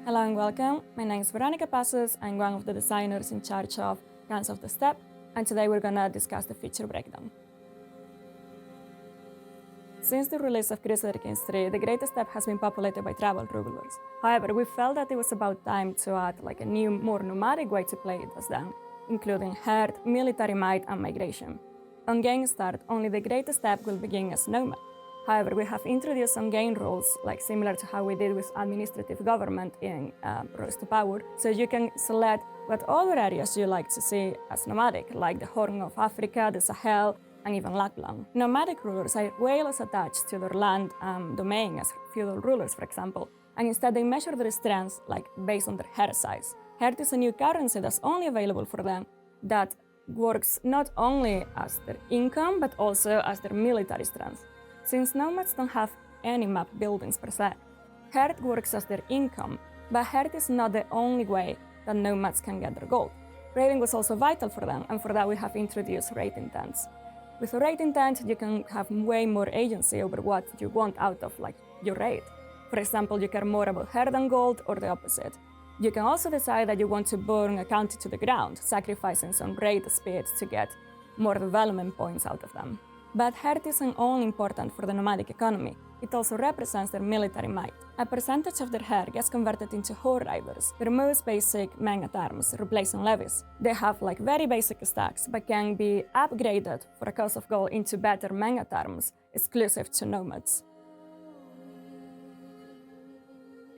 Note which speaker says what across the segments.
Speaker 1: Hello and welcome. My name is Verónica Pazos. I'm one of the designers in charge of Guns of the Steppe, and today we're gonna discuss the feature breakdown. Since the release of Crusader Kings 3, the Great Steppe has been populated by tribal rulers. However, we felt that it was about time to add a new, more nomadic way to play it as then, including herd, military might, and migration. On game start, only the Great Steppe will begin as nomad. However, we have introduced some game rules, similar to how we did with administrative government in Rose to Power, so you can select what other areas you like to see as nomadic, like the Horn of Africa, the Sahel, and even Lapland. Nomadic rulers are way less attached to their land domain as feudal rulers, for example, and instead they measure their strengths based on their herd size. Herd is a new currency that's only available for them that works not only as their income, but also as their military strength. Since nomads don't have any map buildings per se, herd works as their income, but herd is not the only way that nomads can get their gold. Raiding was also vital for them, and for that we have introduced raiding tents. With a raiding tent, you can have way more agency over what you want out of your raid. For example, you care more about herd than gold, or the opposite. You can also decide that you want to burn a county to the ground, sacrificing some raid speed to get more development points out of them. But herd isn't only important for the nomadic economy, it also represents their military might. A percentage of their herd gets converted into horde riders, their most basic men at arms, replacing levies. They have very basic stacks, but can be upgraded for a cost of gold into better men at arms, exclusive to nomads.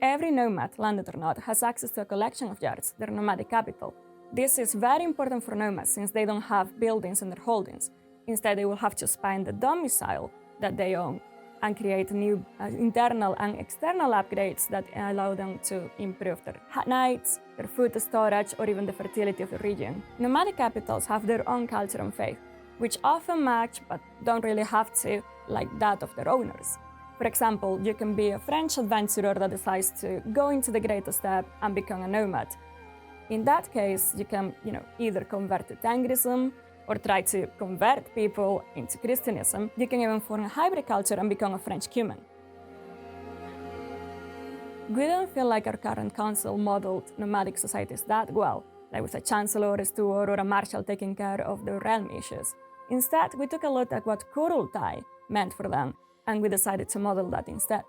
Speaker 1: Every nomad, landed or not, has access to a collection of yards, their nomadic capital. This is very important for nomads since they don't have buildings in their holdings. Instead, they will have to spend the domicile that they own and create new internal and external upgrades that allow them to improve their nights, their food storage, or even the fertility of the region. Nomadic capitals have their own culture and faith, which often match but don't really have to, like that of their owners. For example, you can be a French adventurer that decides to go into the Great Steppe and become a nomad. In that case, you can either convert to Tengrism, or try to convert people into Christianism. You can even form a hybrid culture and become a French cumin. We don't feel like our current council modeled nomadic societies that well, like with a chancellor, a steward, or a marshal taking care of the realm issues. Instead, we took a look at what Kurultai meant for them, and we decided to model that instead.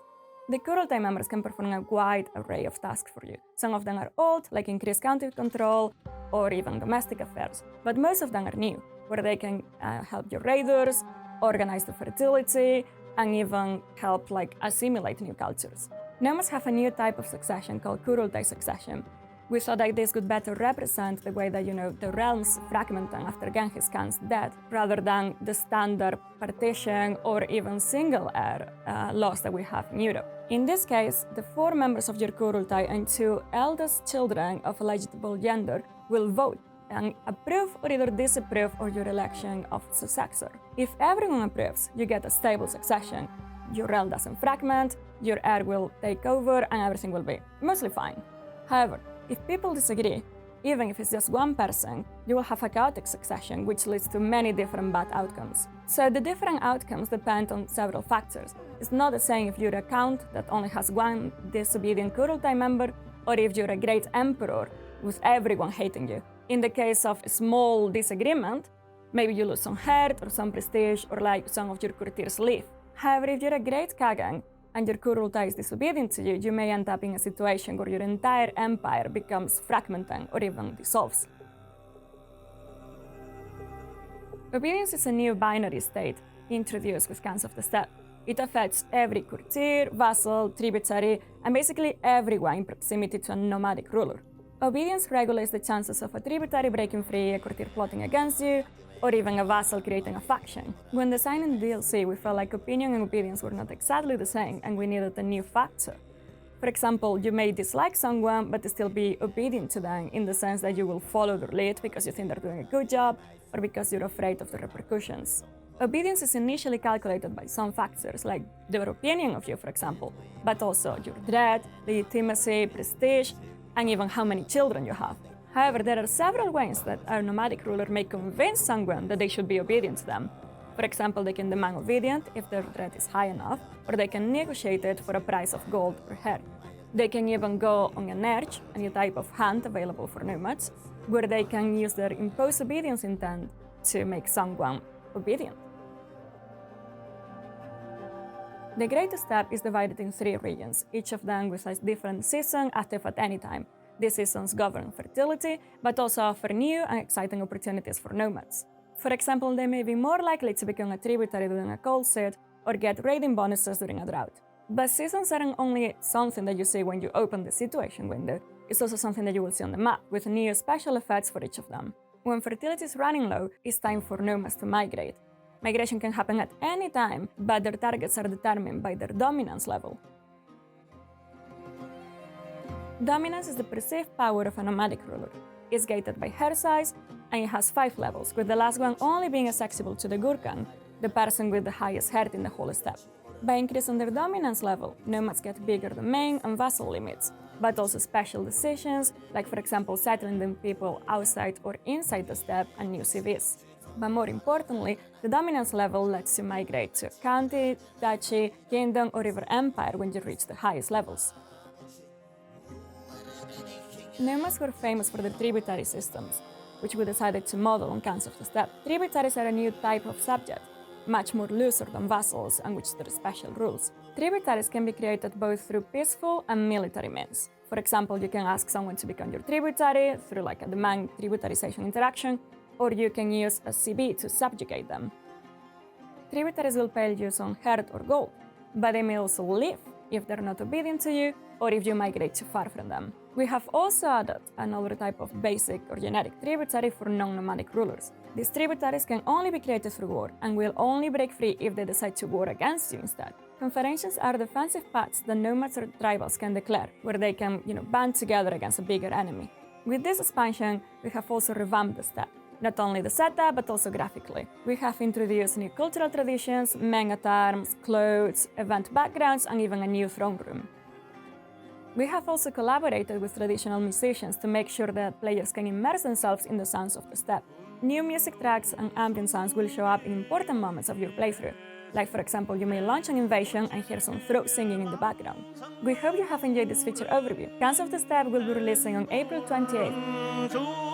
Speaker 1: The Kurultai members can perform a wide array of tasks for you. Some of them are old, like increased county control, or even domestic affairs, but most of them are new, where they can help your raiders, organize the fertility, and even help assimilate new cultures. Nomads have a new type of succession called Kurultai succession. We thought that this could better represent the way that the realms fragmented after Genghis Khan's death, rather than the standard partition or even single heir laws that we have in Europe. In this case, the 4 members of your Kurultai and 2 eldest children of eligible gender will vote and approve or either disapprove of your election of successor. If everyone approves, you get a stable succession. Your realm doesn't fragment, your heir will take over, and everything will be mostly fine. However, if people disagree, even if it's just one person, you will have a chaotic succession, which leads to many different bad outcomes. So the different outcomes depend on several factors. It's not the same if you're a count that only has one disobedient Kurultai member, or if you're a great emperor with everyone hating you. In the case of a small disagreement, maybe you lose some herd or some prestige, or some of your courtiers leave. However, if you're a great Kagan and your Kurultai is disobedient to you, you may end up in a situation where your entire empire becomes fragmented or even dissolves. Obedience is a new binary state introduced with Guns of the Steppe. It affects every courtier, vassal, tributary, and basically everyone in proximity to a nomadic ruler. Obedience regulates the chances of a tributary breaking free, a courtier plotting against you, or even a vassal creating a faction. When designing the DLC, we felt like opinion and obedience were not exactly the same, and we needed a new factor. For example, you may dislike someone, but still be obedient to them in the sense that you will follow their lead because you think they're doing a good job, or because you're afraid of the repercussions. Obedience is initially calculated by some factors, like their opinion of you, for example, but also your dread, legitimacy, prestige, and even how many children you have. However, there are several ways that a nomadic ruler may convince someone that they should be obedient to them. For example, they can demand obedience if their threat is high enough, or they can negotiate it for a price of gold per head. They can even go on an urge, a new type of hunt available for nomads, where they can use their imposed obedience intent to make someone obedient. The Great Steppe is divided in 3 regions, each of them with a different season active at any time. These seasons govern fertility, but also offer new and exciting opportunities for nomads. For example, they may be more likely to become a tributary during a cold set or get raiding bonuses during a drought. But seasons aren't only something that you see when you open the situation window, it's also something that you will see on the map, with new special effects for each of them. When fertility is running low, it's time for nomads to migrate. Migration can happen at any time, but their targets are determined by their dominance level. Dominance is the perceived power of a nomadic ruler. It's gated by herd size, and it has 5 levels, with the last one only being accessible to the Gurkhan, the person with the highest herd in the whole steppe. By increasing their dominance level, nomads get bigger domain and vassal limits, but also special decisions, like for example settling the people outside or inside the steppe and new cities. But more importantly, the dominance level lets you migrate to county, duchy, kingdom, or even empire when you reach the highest levels. Nomads were famous for their tributary systems, which we decided to model on Khans of the Steppe. Tributaries are a new type of subject, much more looser than vassals, and which there are special rules. Tributaries can be created both through peaceful and military means. For example, you can ask someone to become your tributary through like a demand tributarization interaction, or you can use a CB to subjugate them. Tributaries will pay you some herd or gold, but they may also leave if they're not obedient to you or if you migrate too far from them. We have also added another type of basic or generic tributary for non-nomadic rulers. These tributaries can only be created through war and will only break free if they decide to war against you instead. Confederations are defensive pacts that nomads or tribals can declare, where they can band together against a bigger enemy. With this expansion, we have also revamped the steppe. Not only the setup, but also graphically. We have introduced new cultural traditions, manga terms, clothes, event backgrounds, and even a new throne room. We have also collaborated with traditional musicians to make sure that players can immerse themselves in the sounds of the steppe. New music tracks and ambient sounds will show up in important moments of your playthrough. Like for example, you may launch an invasion and hear some throat singing in the background. We hope you have enjoyed this feature overview. Khans of the Steppe will be releasing on April 28th.